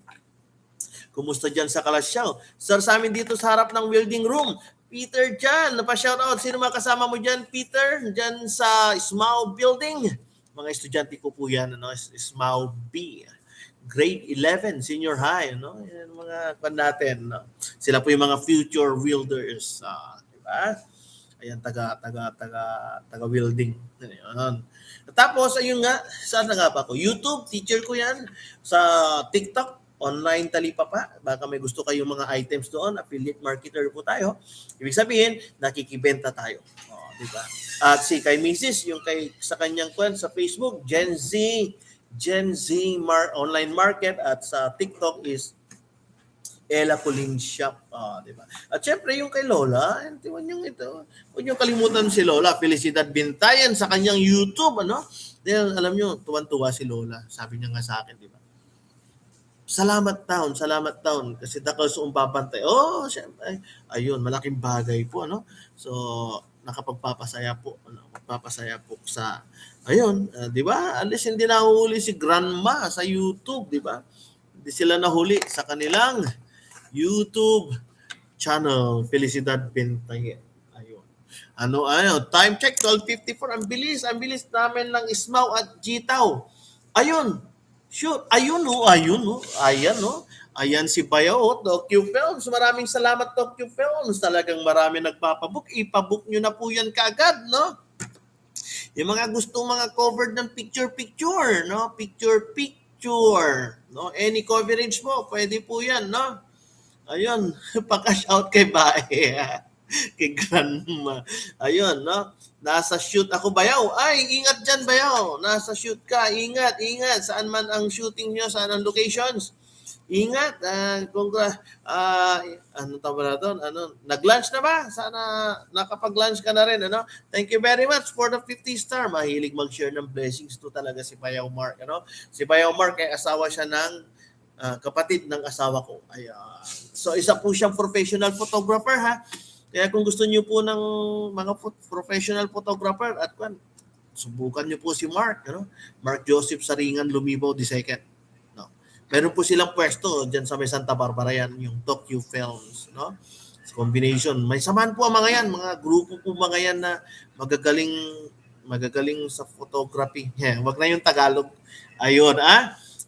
Speaker 1: Kumusta dyan sa Kalasyaw? Sir, sa amin dito sa harap ng welding room, Peter dyan, napa-shoutout. Sino mga kasama mo dyan, Peter? Dyan sa SMAU building. Mga estudyante ko po yan, ano? SMAU B. Grade 11, senior high, no? Yan mga kan natin, no? Sila po yung mga future wielders, diba? Ayan, taga welding. Ayun. Tapos ayun nga, saan na nga ba ako? YouTube, teacher ko 'yan. Sa TikTok, online talipapa. Baka may gusto kayong mga items doon, affiliate marketer po tayo. Ibig sabihin, nakikibenta tayo. Oh, di ba? At si kay Mrs., yung kay sa kanyang sa Facebook, online market, at sa TikTok is Ella Colleen Shop, di ba? At syempre yung kay Lola, tingnan niyo ito. Huwag niyo kalimutan si Lola Felicidad Bintayan sa kanyang YouTube, ano? Dahil alam niyo, tuwan-tuwa si Lola. Sabi niya nga sa akin, di ba? Salamat taon kasi dakal sa umpapantay. Oh, syempre. Ayun, malaking bagay po, ano? So, nakapagpapasaya po, ano, magpapasaya po sa ayun, di ba? At least hindi nahuli si Grandma sa YouTube, di ba? Hindi sila nahuli sa kanilang YouTube channel, Felicidad Bintayan. Ayun. Time check, 12:54. Ang bilis namin ng Ismaw at Jitaw. Ayun. Shoot. Ayan, no. Ayan si Bayaw, Tokyo Films. Maraming salamat, Tokyo Films. Talagang marami nagpapabook. Ipabook nyo na po yan kaagad, no? Yung mga gustong mga covered ng picture-picture, no? Picture-picture. No? Any coverage mo, pwede po yan, no? Ayun, pa-cash out kay Bae. Kay Grandma. Ayun, no? Nasa shoot ako, Bayaw. Ay, ingat dyan, Bayaw. Nasa shoot ka. Ingat. Saan man ang shooting nyo, saan ang locations. Ingat. Ano tawag na doon? Nag-lunch na ba? Sana nakapag-lunch ka na rin. Ano? Thank you very much for the 50 star. Mahilig mag-share ng blessings to talaga si Bayaw Mark. Ano? Si Bayaw Mark ay asawa siya ng kapatid ng asawa ko. Ayan. So, isa po siyang professional photographer, ha? Kaya kung gusto niyo po ng mga professional photographer at subukan niyo po si Mark, ano? Mark Joseph Saringan Lumibaw II. No. Meron po silang pwesto diyan sa may Santa Barbara yan, yung Tokyo Films, no? Combination. May samahan po ang mga yan, mga grupo po mga yan na magagaling sa photography. Yeah, wag na yung Tagalog. Ayun,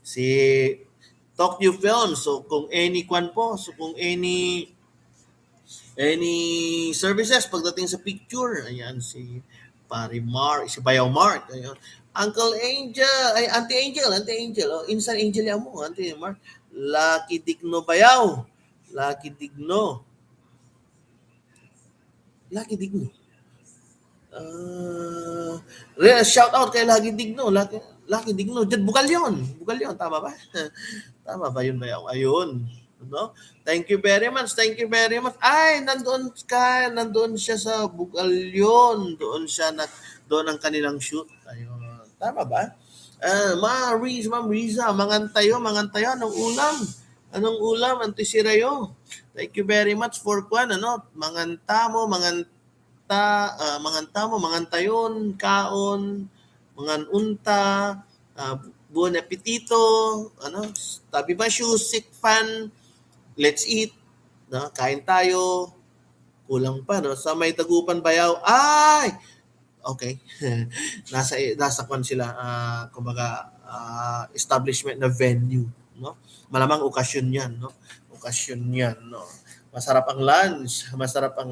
Speaker 1: si Tokyo Films. So kung kung any services pagdating sa picture, ayan si si Bayaw Mark, ayun. Uncle Angel, Auntie Angel, Instant Angel yan mo, Auntie Mark. Lucky Digno Bayaw. Lucky Digno. Shout out kay Lucky Digno. Lucky Digno. Bukal yun, tama ba? Tama ba yun, Bayaw? Ayun. No? Thank you very much. Ay, nandoon siya sa Bugalyon. Doon ang kanilang shoot. Ayun. Tama ba? Ma'am Riza, mangantayo, anong ulam? Anti Sirayo. Thank you very much for mangantayon, kaon, manganunta, buon apetito, tabi ba sik fan, let's eat, no? Kain tayo, kulang pa, no? Sa may Tagupan Bayaw, ay! Okay. nasa kwan sila, kumbaga, establishment na venue, no? Malamang okasyon yan, no? Masarap ang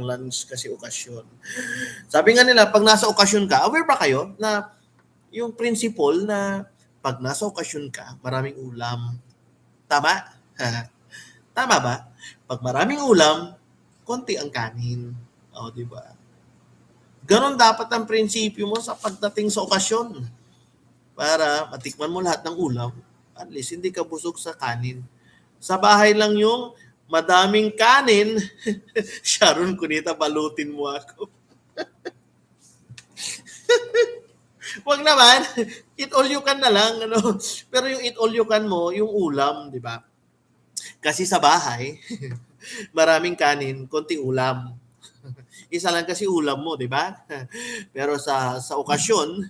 Speaker 1: lunch kasi okasyon. Sabi nga nila, pag nasa okasyon ka, aware ba kayo na yung principle na pag nasa okasyon ka, maraming ulam. Tama? Tama ba? Pag maraming ulam, konti ang kanin. O, di ba? Ganon dapat ang prinsipyo mo sa pagdating sa okasyon. Para matikman mo lahat ng ulam, at least hindi ka busog sa kanin. Sa bahay lang yung madaming kanin, Sharon Cunita, balutin mo ako. Wag naman, eat all you can na lang, ano. Pero yung eat all you can mo, yung ulam, di ba? Kasi sa bahay, maraming kanin, konting ulam. Isa lang kasi ulam mo, di ba? Pero sa okasyon,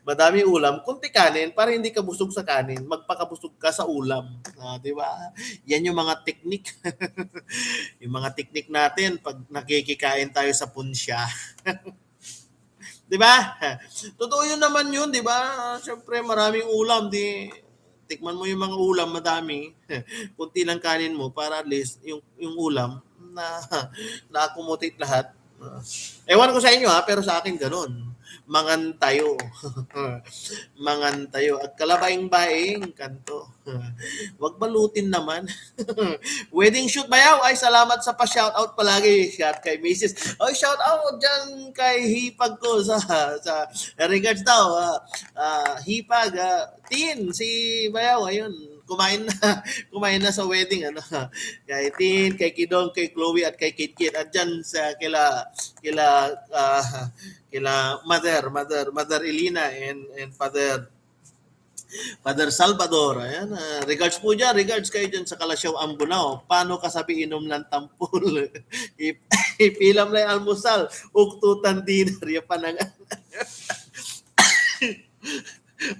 Speaker 1: madami ulam, konti kanin para hindi ka busog sa kanin, magpakabusog ka sa ulam, di ba? Yan yung mga teknik. Yung mga teknik natin pag nakikikain tayo sa punsya. Di ba? Totoo yun naman yun, di ba? Siyempre maraming ulam, tikman mo yung mga ulam, madami. Kunti lang kanin mo para at least yung ulam na na-accommodate lahat. Ewan ko sa inyo ha, pero sa akin ganun. Mangantayo. Mangantayo. At kalabaing baing kanto. Wag balutin naman. Wedding shoot bayaw ay salamat sa pa-shoutout palagi. Shout kay Mrs. Oy, shout out diyan kay Hipag ko sa regards daw. Hipag Tin si bayaw ayun. Kumain na sa wedding ano. Kay Tin, kay Kidong, kay Chloe at kay Kitkit at diyan sa kila Mother Elena and Father Salvador. Ayan, regards po dyan. Regards kayo dyan sa Kalasyaw Ambunao. Paano kasabi inom ng tampol? Ipilam lang almusal. Uktutan dinner. Yung panang...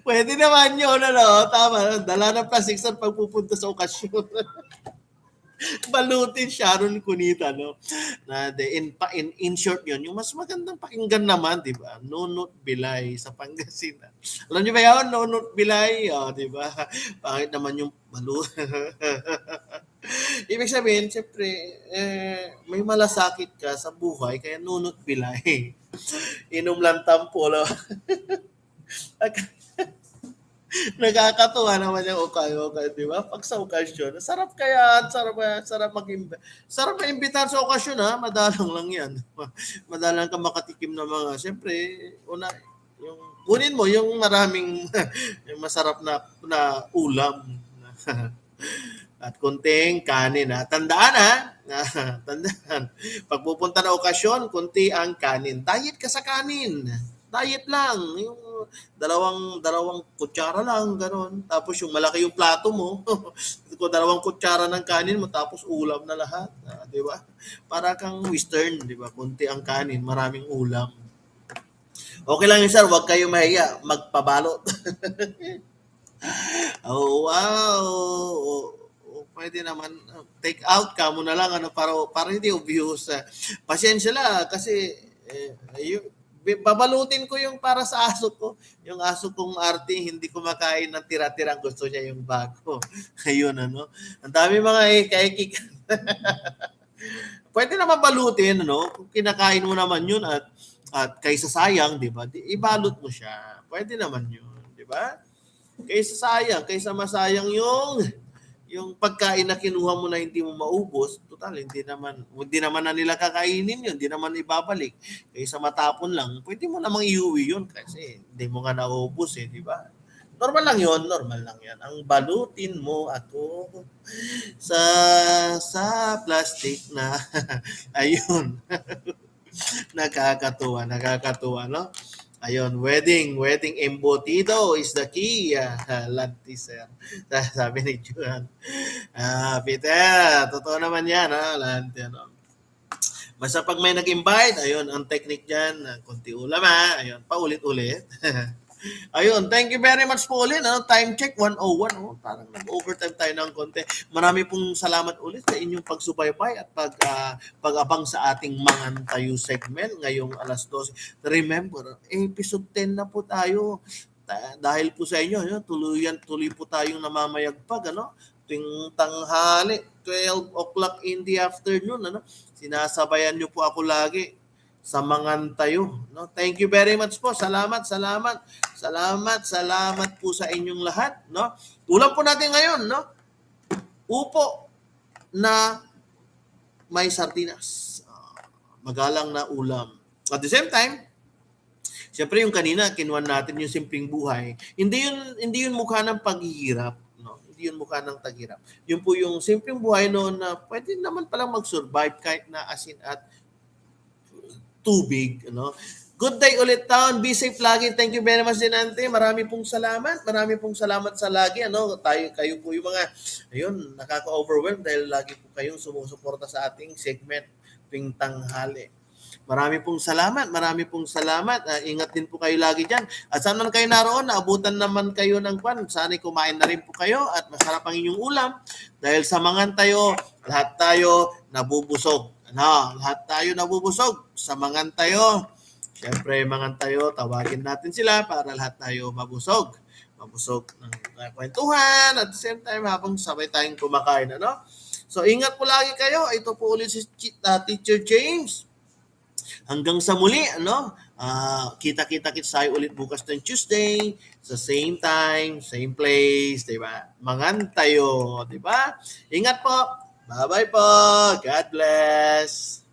Speaker 1: Pwede naman yun, ano? Tama. Dala ng plastic sa pagpupunta sa okasyon. Balutin Sharon Cunita, no? In short yun, yung mas magandang pakinggan naman, di ba? Nunut Bilay sa Pangasinan. Alam niyo ba yun? Nunut Bilay, di ba? Pangit naman yung Ibig sabihin, siyempre, may malasakit ka sa buhay, kaya nunut bilay. Inom lang tampolo. Nakakatuwa naman yung okay, di ba? Pag sa okasyon, sarap sarap maimbitahan sa okasyon ha, madalang lang yan. Madalang ka makatikim ng mga, siyempre, yung kunin mo yung maraming yung masarap na ulam. At konting kanin ha. Tandaan ha. Tandaan. Pag pupunta na okasyon, konti ang kanin. Diet ka sa kanin. Diet lang. Yung dalawang kutsara lang, gano'n. Tapos yung malaki yung plato mo, dalawang kutsara ng kanin mo, tapos ulam na lahat. Di ba? Para kang western, di ba? Kunti ang kanin, maraming ulam. Okay lang yun, sir. Huwag kayo mahiya. Magpabalot. Oh, wow. Pwede naman take out ka mo na lang ano para hindi obvious. Pasensya lang kasi babalutin ko yung para sa aso ko. Yung aso kong Arte, hindi kumakain ng tira-tira. Gusto niya yung bago. Ayun, ano. Ang dami mga kaikik. Pwede naman balutin, ano. Kung kinakain mo naman yun at kaysa sayang, di ba? Ibalot mo siya. Pwede naman yun, di ba? Kaysa sayang, kaysa masayang yung pagkain na kinuha mo na hindi mo maubos, total, hindi naman na nila kakainin yun, hindi naman ibabalik. Kaysa matapon lang, pwede mo namang iuwi yun kasi hindi mo nga naubos di ba? Normal lang yun, normal lang yan. Ang balutin mo ako sa plastic na, ayun, nakakatuwa, no? Ayun, wedding embutido is the key. Lanti, sir. Sabi ni Juan. Peter, totoo naman yan, Lanti, ano. Basta pag may nag-invite, ayun, ang technique dyan, konti ulam, ayun, paulit-ulit. Ayun, thank you very much po ulit. Time check, 1:01. Parang nag-overtime tayo ng konti. Marami pong salamat ulit sa inyong pagsubaybay at pag-abang sa ating Mangantayo segment ngayong alas 12. Remember, episode 10 na po tayo. Dahil po sa inyo, tuloy po tayong namamayagpag, tuwing tanghali, 12 o'clock in the afternoon, sinasabayan niyo po ako lagi sa Mangantayo. Thank you very much po. Salamat po sa inyong lahat. Ulam po natin ngayon, upo na may sardinas. Magalang na ulam. At the same time, siyempre yung kanina, kinuha natin yung simpleng buhay. Hindi yun mukha ng paghihirap. Hindi yun mukha ng taghirap. Yun po yung simpleng buhay noon na pwede naman palang mag-survive kahit na asin at tubig, Good day ulit, town. Be safe lagi. Thank you very much din, Ante. Marami pong salamat sa lagi, kayo po yung mga, ayun, nakaka-overwhelm dahil lagi po kayong sumusuporta sa ating segment tuwing tanghali. Marami pong salamat. Ingat din po kayo lagi dyan. At saan man kayo naroon, naabutan naman kayo ng kwan. Sana'y kumain na rin po kayo at masarap ang inyong ulam. Dahil sa Mangantayo, lahat tayo nabubusog. Lahat tayo nabubusog sa Mangantayo. Siyempre, Mangantayo, tawagin natin sila para lahat tayo mabusog. Mabusog ng kwentuhan at the same time habang sabay tayong kumakain, So ingat po lagi kayo. Ito po ulit si Teacher James. Hanggang sa muli, ano? Kita-kita tayo ulit bukas ng Tuesday sa same time, same place, 'di ba? Mangan tayo, 'di ba? Ingat po. Bye-bye po. God bless.